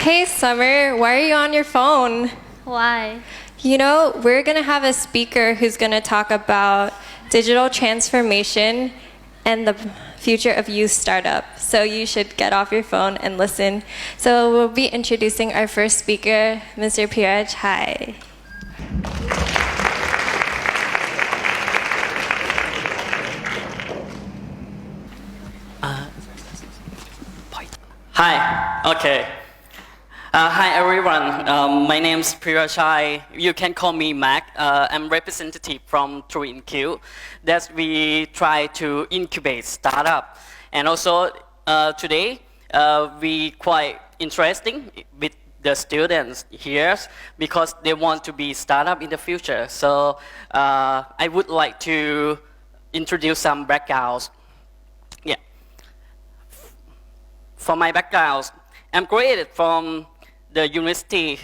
Hey Summer, why are you on your phone? Why? You know, we're going to have a speaker who's going to talk about digital transformation and the future of youth startup. So you should get off your phone and listen. So we'll be introducing our first speaker, Mr. Peerachi. Hi. Okay. Hi everyone. My name is Peerachi. You can call me Mac. I'm representative from True Incube. That we try to incubate startup. And also today we quite interesting with the students here because they want to be startup in the future. So I would like to introduce some backgrounds. Yeah. For my background, I'm graduated from the University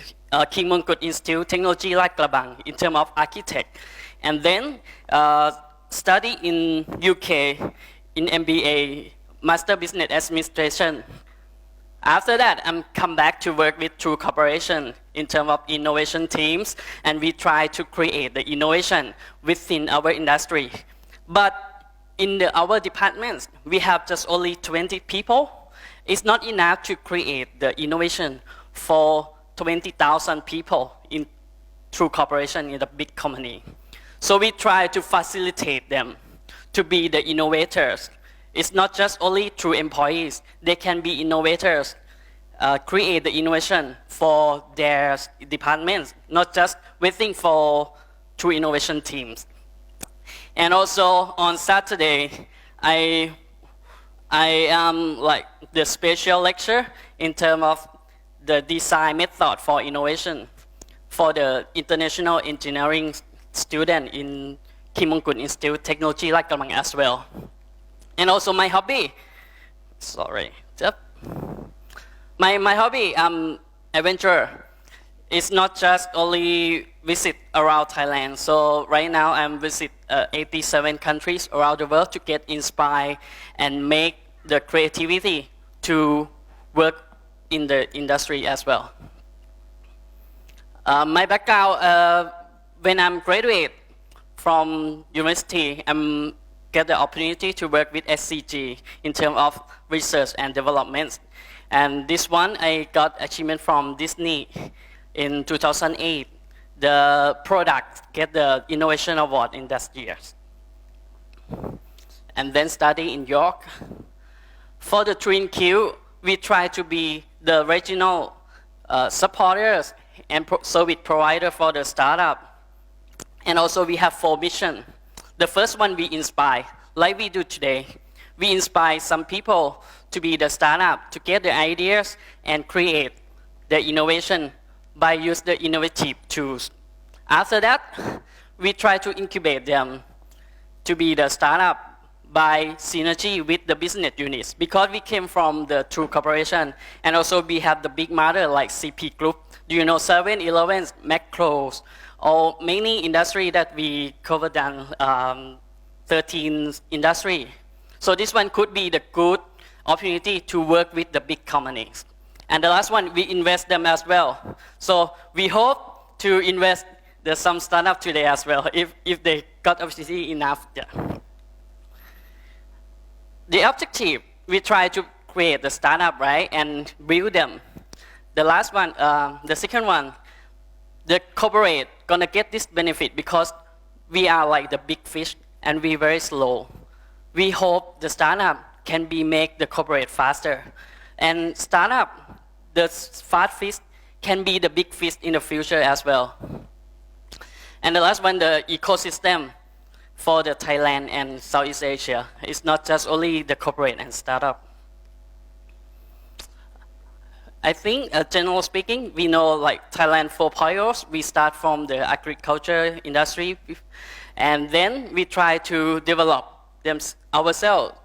King Mongkut Institute Technology Lat Krabang in terms of architect, and then study in UK in MBA, Master Business Administration. After that, I'm come back to work with True Corporation in terms of innovation teams, and we try to create the innovation within our industry. But in our departments, we have just only 20 people. It's not enough to create the innovation for 20,000 people in True Corporation in a big company. So we try to facilitate them to be the innovators. It's not just only True employees. They can be innovators, create the innovation for their departments, not just waiting for True innovation teams. And also on Saturday, I am like the special lecture in terms of the design method for innovation for the international engineering student in Kim Mongkut Institute Technology Lat Krabang as well. And also my hobby, my hobby, adventure. It's not just only visit around Thailand. So right now I'm visit 87 countries around the world to get inspired and make the creativity to work in the industry as well. My background, when I'm graduate from university, I get the opportunity to work with SCG in terms of research and development. And this one, I got achievement from Disney in 2008. The product get the innovation award in that year. And then study in York. For the True Incube, we try to be the regional supporters and service provider for the startup. And also we have 4 missions. The first one, we inspire, like we do today. We inspire some people to be the startup, to get the ideas and create the innovation by use the innovative tools. After that, we try to incubate them to be the startup by synergy with the business units, because we came from the True Corporation, and also we have the big mother like CP Group. Do you know 7-Eleven, Macros, or many industry that we covered down 13 industry. So this one could be the good opportunity to work with the big companies. And the last one, we invest them as well. So we hope to invest some startup today as well, if they got opportunity enough. Yeah. The objective, we try to create the startup, right, and build them. The last one, the second one, the corporate gonna get this benefit because we are like the big fish and we very slow. We hope the startup can be make the corporate faster. And startup, the fast fish can be the big fish in the future as well. And the last one, the ecosystem for the Thailand and Southeast Asia. It's not just only the corporate and startup. I think, generally speaking, we know like Thailand 4.0, we start from the agriculture industry, and then we try to develop them ourselves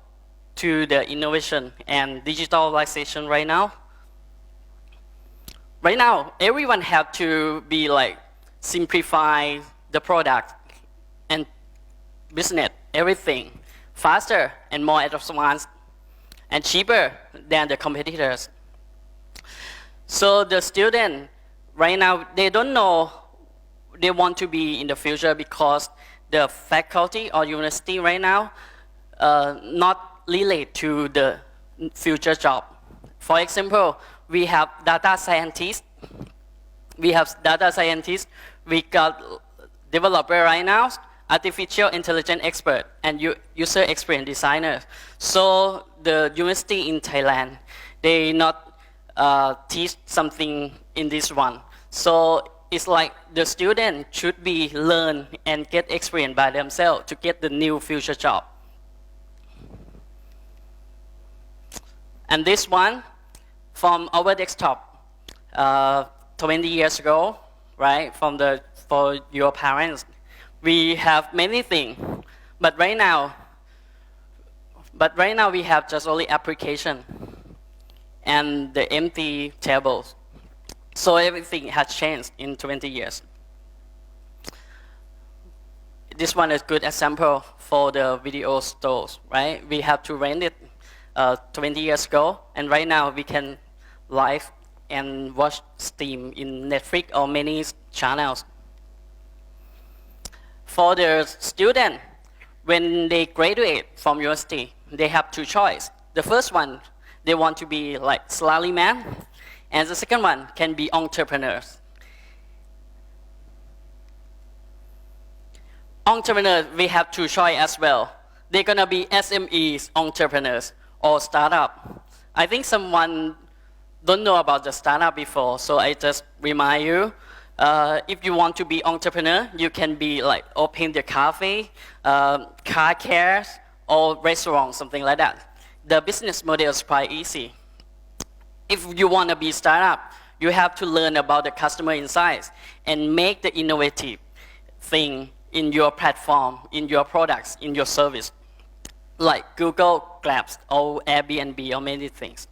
to the innovation and digitalization right now. Right now, everyone have to be like simplify the product and business, everything faster and more advanced and cheaper than the competitors. So the student right now, they don't know they want to be in the future because the faculty or university right now not relate to the future job. For example, we have data scientists. We got developer right now, artificial intelligence expert, and user experience designer. So the university in Thailand, they not teach something in this one. So it's like the student should be learn and get experience by themselves to get the new future job. And this one from our desktop 20 years ago, right? For your parents, we have many things, but right now we have just only application and the empty tables. So everything has changed in 20 years. This one is a good example for the video stores, right? We have to rent it 20 years ago, and right now we can live and watch stream in Netflix or many channels. For the student, when they graduate from university, they have two choices. The first one, they want to be like salaryman, and the second one can be entrepreneurs. Entrepreneurs, we have two choices as well. They're gonna be SMEs, entrepreneurs, or startup. I think someone don't know about the startup before, so I just remind you. If you want to be entrepreneur, you can be like open the cafe, car cares, or restaurant, something like that. The business model is quite easy. If you want to be startup, you have to learn about the customer insights and make the innovative thing in your platform, in your products, in your service, like Google Glass or Airbnb or many things.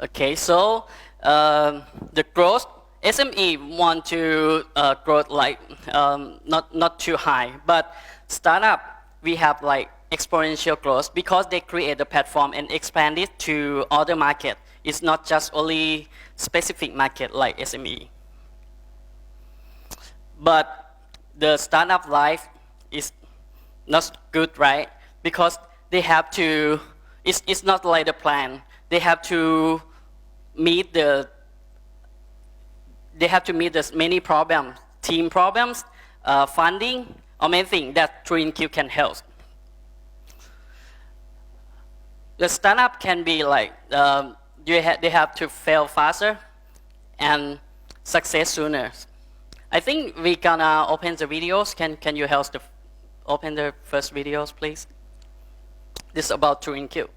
Okay, so the growth, SME want to grow like not too high, but startup, we have like exponential growth because they create the platform and expand it to other market. It's not just only specific market like SME. But the startup life is not good, right? Because they have to, it's not like the plan. They have to meet the many problems, team problems, funding, or many things that through Incube can help. The startup can be like, they have to fail faster and success sooner. I think we're gonna open the videos. Can you help to open the first videos, please? This is about through Incube.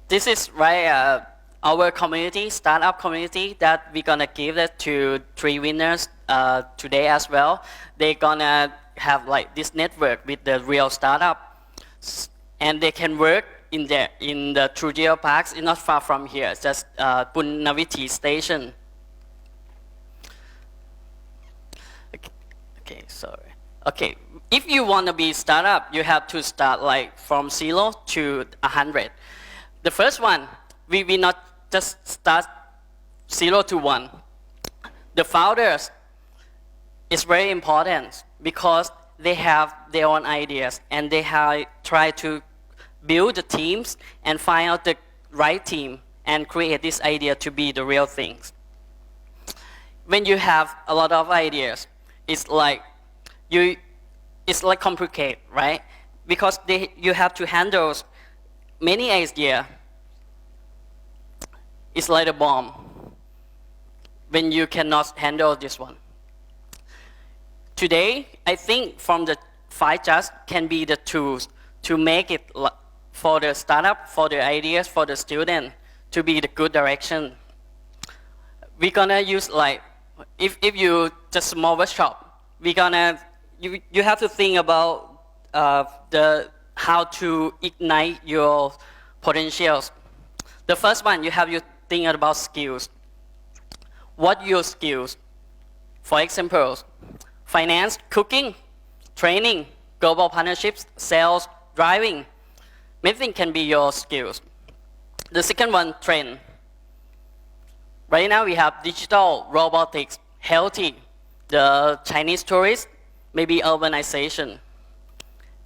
This is right, our community, startup community, that we're gonna give it to 3 winners today as well. They're gonna have like this network with the real startup, and they can work in the Trujillo Parks. It's not far from here, just Punaviti station. Okay, sorry. Okay, if you want to be startup, you have to start like from 0 to 100. The first one, we will not just start 0 to 1. The founders is very important because they have their own ideas and they have tried to build the teams and find out the right team and create this idea to be the real things. When you have a lot of ideas, it's like complicated, right? Because you have to handle many ideas. It's like a bomb when you cannot handle this one. Today, I think from the 5 just can be the tools to make it for the startup, for the ideas, for the student to be the good direction. We're gonna use like, if you just small workshop, you have to think about how to ignite your potentials. The first one, you have to think about skills. What your skills? For example, finance, cooking, training, global partnerships, sales, driving. Many things can be your skills. The second one, trend. Right now we have digital, robotics, healthy, the Chinese tourists, maybe urbanization.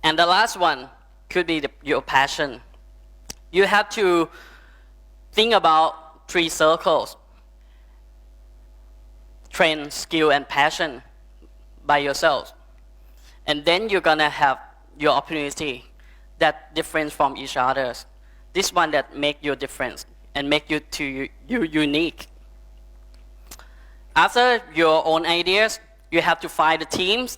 And the last one could be your passion. You have to think about 3 circles: trend, skill, and passion by yourself. And then you're gonna have your opportunity that different from each other. This one that make you different and make you unique. After your own ideas, you have to find the teams.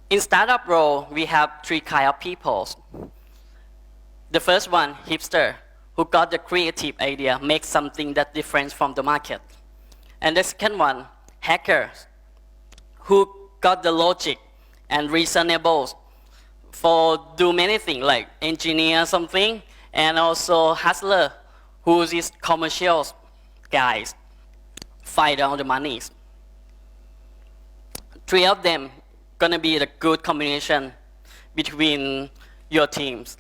In startup role, we have 3 kinds of people. The first one, hipster, who got the creative idea, make something that different from the market. And the second one, hackers, who got the logic and reasonables for do many things like engineer something, and also hustler, who is commercial guys, find out the monies. 3 of them gonna be the good combination between your teams.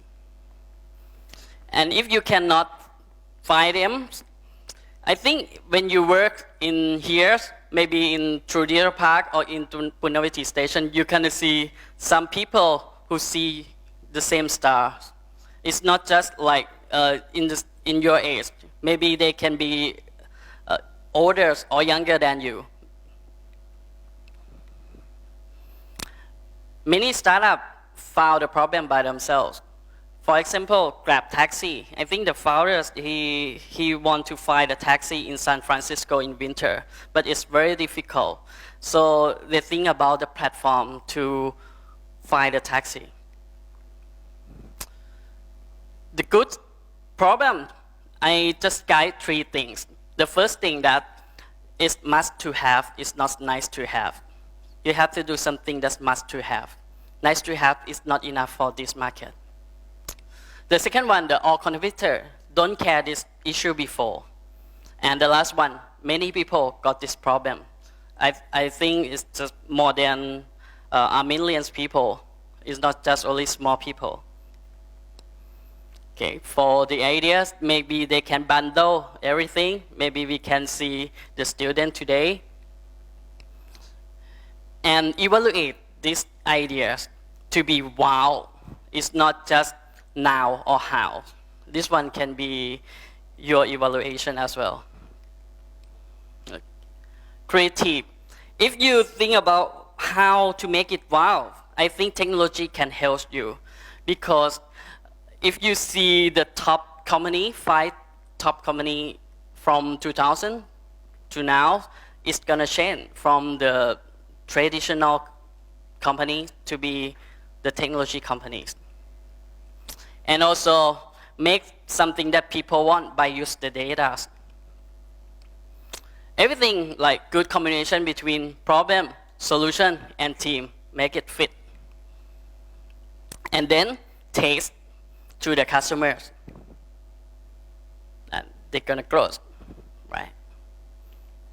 And if you cannot find them, I think when you work in here, maybe in Trudira Park or in Punawati Station, you can see some people who see the same stars. It's not just like in your age. Maybe they can be older or younger than you. Many startups found the problem by themselves. For example, Grab Taxi. I think the founders, he want to find a taxi in San Francisco in winter, but it's very difficult. So they think about the platform to find a taxi. The good problem, I just guide 3 things. The first thing that is must to have is not nice to have. You have to do something that's must to have. Nice to have is not enough for this market. The second one, the all competitor don't care this issue before. And the last one, many people got this problem. I think it's just more than a million people. It's not just only small people. Okay, for the ideas, maybe they can bundle everything. Maybe we can see the student today and evaluate these ideas to be wow. It's not just now or how. This one can be your evaluation as well. Creative. If you think about how to make it wow, I think technology can help you, because if you see the top company, 5 top company from 2000 to now, it's gonna change from the traditional company to be the technology companies. And also make something that people want by use the data. Everything like good combination between problem, solution, and team, make it fit. And then taste to the customers. And they're gonna close, right?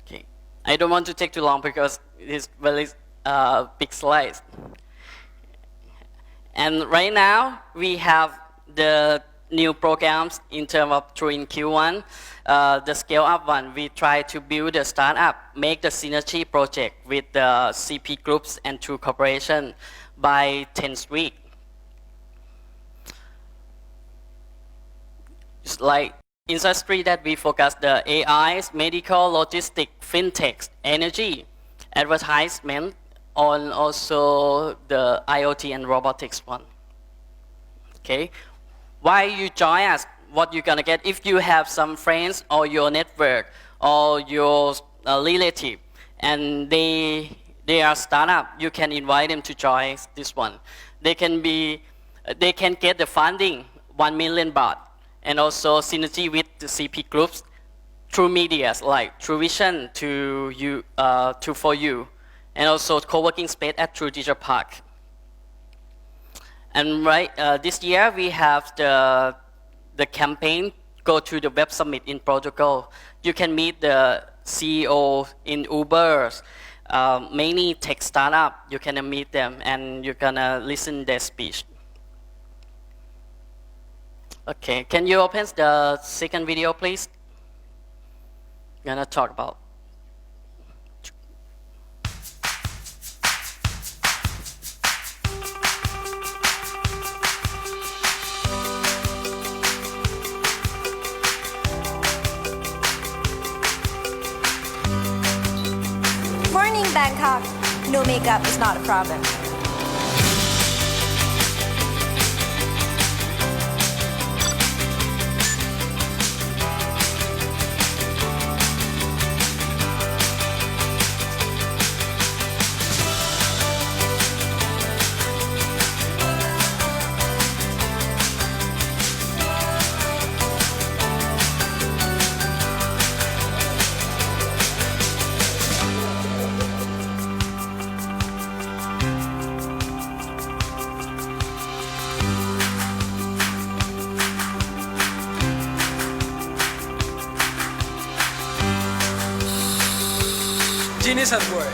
Okay. I don't want to take too long because it's very big slides. And right now we have the new programs in terms of through in Q1. The scale up one, we try to build a startup, make the synergy project with the CP groups and True Corporation by 10th week. like industry that we focus the AIs, medical, logistic, fintech, energy, advertisement, on also the IoT and robotics one. Okay, why you join us? What you're gonna get if you have some friends or your network or your relative, and they are startup. You can invite them to join this one. They can get the funding 1 million baht, and also synergy with the CP groups through medias like True Vision to you to for you, and also co-working space at True Digital Park. And this year we have the campaign Go to the Web Summit in Portugal. You can meet the CEO in Uber, many tech startup. You can meet them and you're gonna listen their speech. Okay, can you open the second video, please? I'm gonna talk about. Morning, Bangkok. No makeup is not a problem. Genius at work.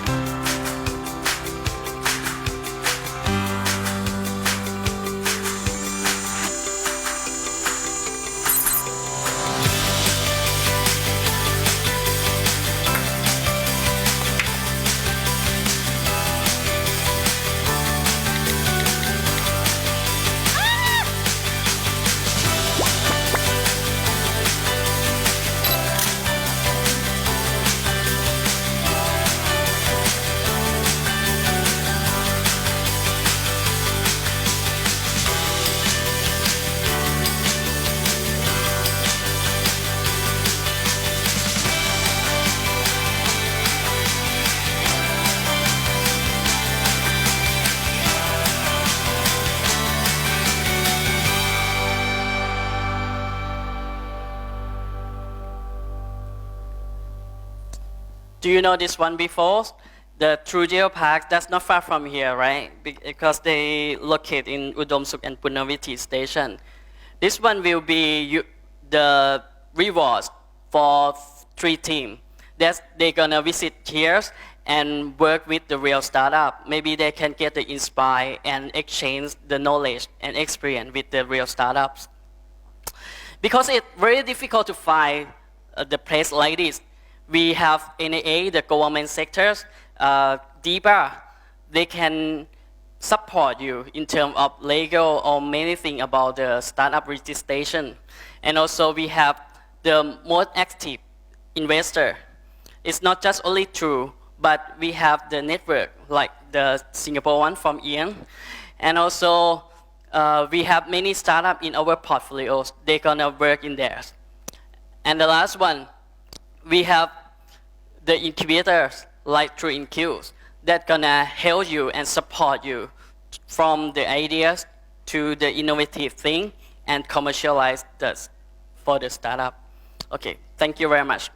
Do you know this one before? The True Geo Park, that's not far from here, right? Because they locate in Udom Suk and Punawiti station. This one will be the rewards for 3 teams. They're gonna visit here and work with the real startup. Maybe they can get the inspire and exchange the knowledge and experience with the real startups. Because it's very difficult to find the place like this. We have NAA, the government sectors, DBA, they can support you in terms of legal or many things about the startup registration. And also we have the most active investor. It's not just only True, but we have the network, like the Singapore one from Ian. And also we have many startups in our portfolios. They're gonna work in there. And the last one, we have the incubators like True Incube that gonna help you and support you from the ideas to the innovative thing and commercialize this for the startup. Okay, thank you very much.